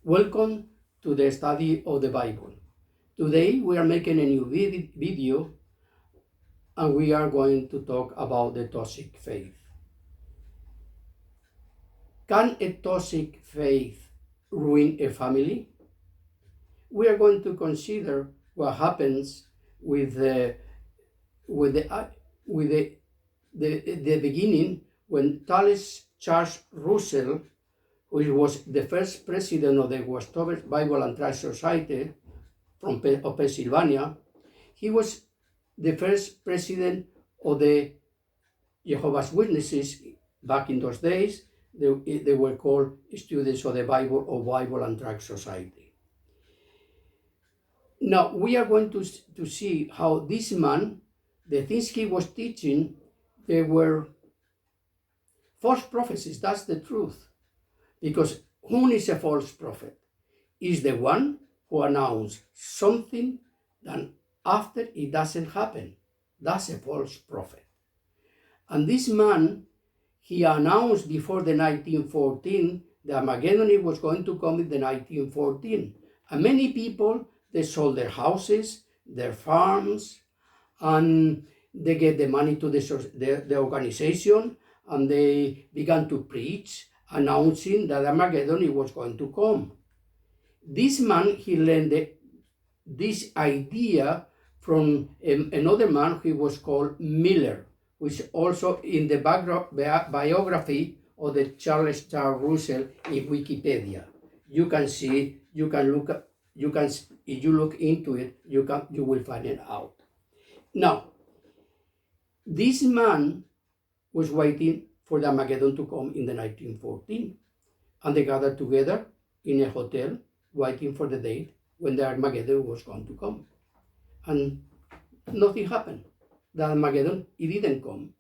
Welcome to the study of the Bible. Today we are making a new video and we are going to talk about the toxic faith. Can a toxic faith ruin a family? We are going to consider what happens with the beginning when Thomas Charles Russell, who was the first president of the Westover Bible and Tract Society of Pennsylvania. He was the first president of the Jehovah's Witnesses back in those days. They were called Students of the Bible or Bible and Tract Society. Now, we are going to see how this man, the things he was teaching, they were false prophecies. That's the truth. Because who is a false prophet? Is the one who announces something that after it doesn't happen. That's a false prophet. And this man, he announced before the 1914 that Armageddon was going to come in the 1914. And many people, they sold their houses, their farms, and they get the money to the organization, and they began to preach, announcing that Armageddon was going to come. This man, he learned this idea from another man who was called Miller, which also in the biography of the Charles Russell in Wikipedia. You can see, you can look, if you look into it, you will find it out. Now, this man was waiting for the Armageddon to come in the 1914, and they gathered together in a hotel, waiting for the date when the Armageddon was going to come. And nothing happened. The Armageddon, it didn't come.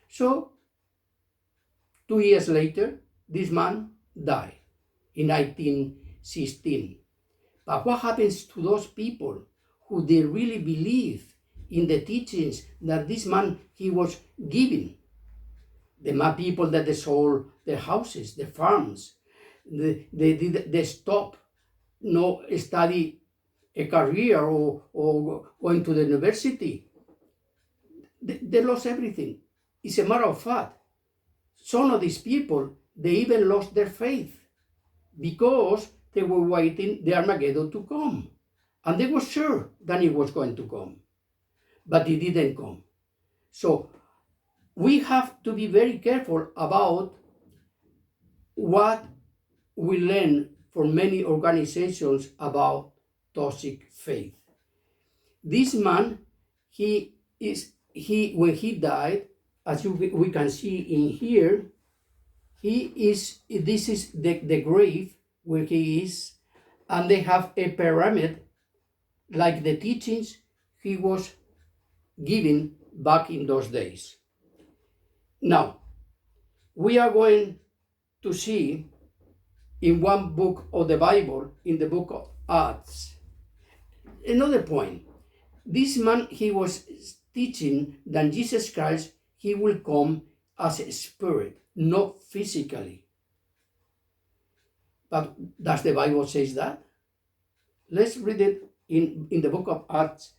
So, 2 years later, this man died in 1916. But what happens to those people who they really believe in the teachings that this man, he was giving? The people that they sold their houses, their farms, they stopped no study a career or going to the university. They lost everything. It's a matter of fact. Some of these people, they even lost their faith because they were waiting the Armageddon to come. And they were sure that it was going to come. But it didn't come. So we have to be very careful about what we learn from many organizations about toxic faith. This man, when he died, as we can see in here, this is the grave where he is, and they have a pyramid like the teachings he was giving back in those days. Now, we are going to see in one book of the Bible, in the book of Acts, another point. This man, he was teaching that Jesus Christ, he will come as a spirit, not physically. But does the Bible say that? Let's read it in the book of Acts,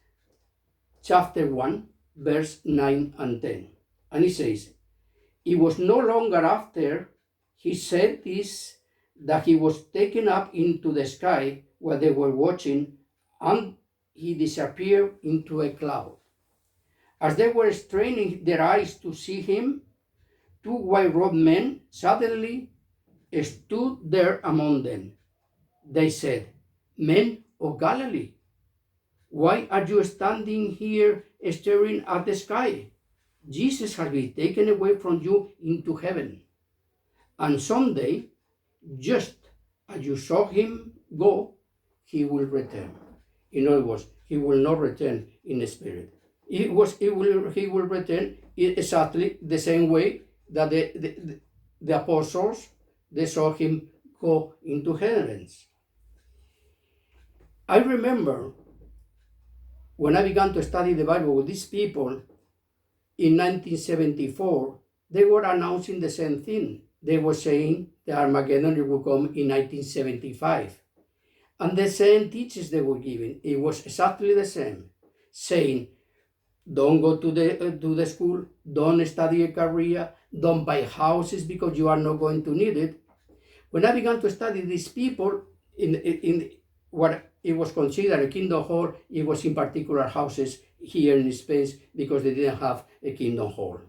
chapter 1, verse 9 and 10. And it says, "It was no longer after he said this that he was taken up into the sky where they were watching, and he disappeared into a cloud. As they were straining their eyes to see him, 2 white-robed men suddenly stood there among them. They said, 'Men of Galilee, why are you standing here staring at the sky? Jesus has been taken away from you into heaven. And someday, just as you saw him go, he will return.'" In other words, he will not return in the spirit. He will return exactly the same way that the apostles, they saw him go into heaven. I remember when I began to study the Bible with these people in 1974, they were announcing the same thing. They were saying the Armageddon will come in 1975. And the same teachings they were giving, it was exactly the same, saying, don't go to the school, don't study a career, don't buy houses because you are not going to need it. When I began to study these people in what it was considered a kingdom hall, it was in particular houses here in Spain because they didn't have a kingdom hall.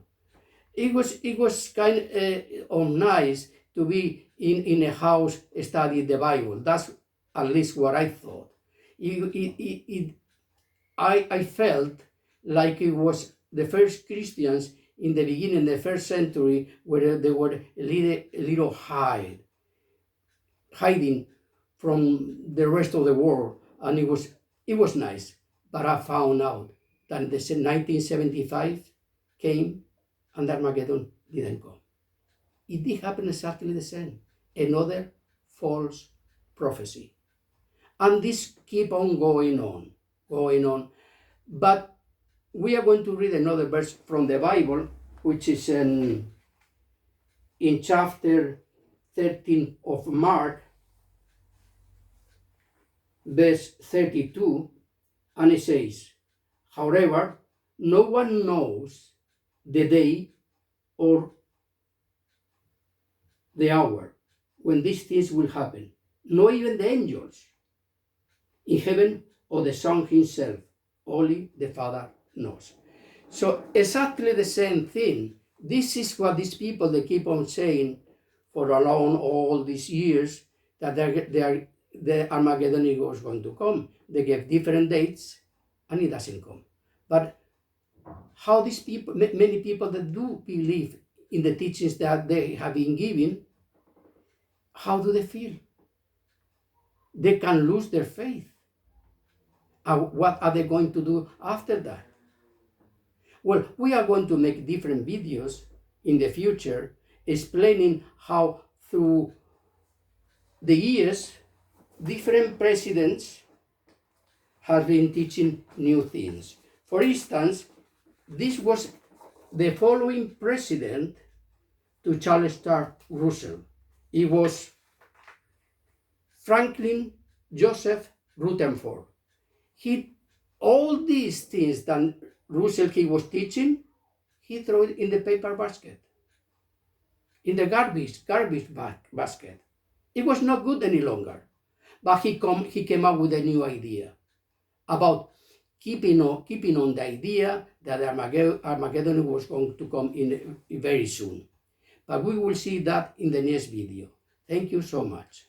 It was kind of nice to be in a house studying the Bible. That's at least what I thought. I felt like it was the first Christians in the beginning, the first century, where they were a little hiding from the rest of the world, and it was nice. But I found out that the 1975 came, and Armageddon didn't come. It did happen exactly the same. Another false prophecy. And this keep on going on. But we are going to read another verse from the Bible, which is in chapter 13 of Mark, verse 32, and it says, however, no one knows the day or the hour when these things will happen, not even the angels in heaven or the Son himself, only the Father knows. So exactly the same thing. This is what these people, they keep on saying for along all these years, that the Armageddon is going to come. They give different dates and it doesn't come. But how these people, many people that do believe in the teachings that they have been given, how do they feel? They can lose their faith. What are they going to do after that? Well, we are going to make different videos in the future explaining how through the years, different presidents have been teaching new things. For instance, this was the following president to Charles Russell. It was Franklin Joseph Rutherford. All these things that Russell he was teaching, he threw it in the paper basket, in the garbage basket. It was not good any longer. But he came up with a new idea about keeping on the idea that Armageddon was going to come in very soon. But we will see that in the next video. Thank you so much.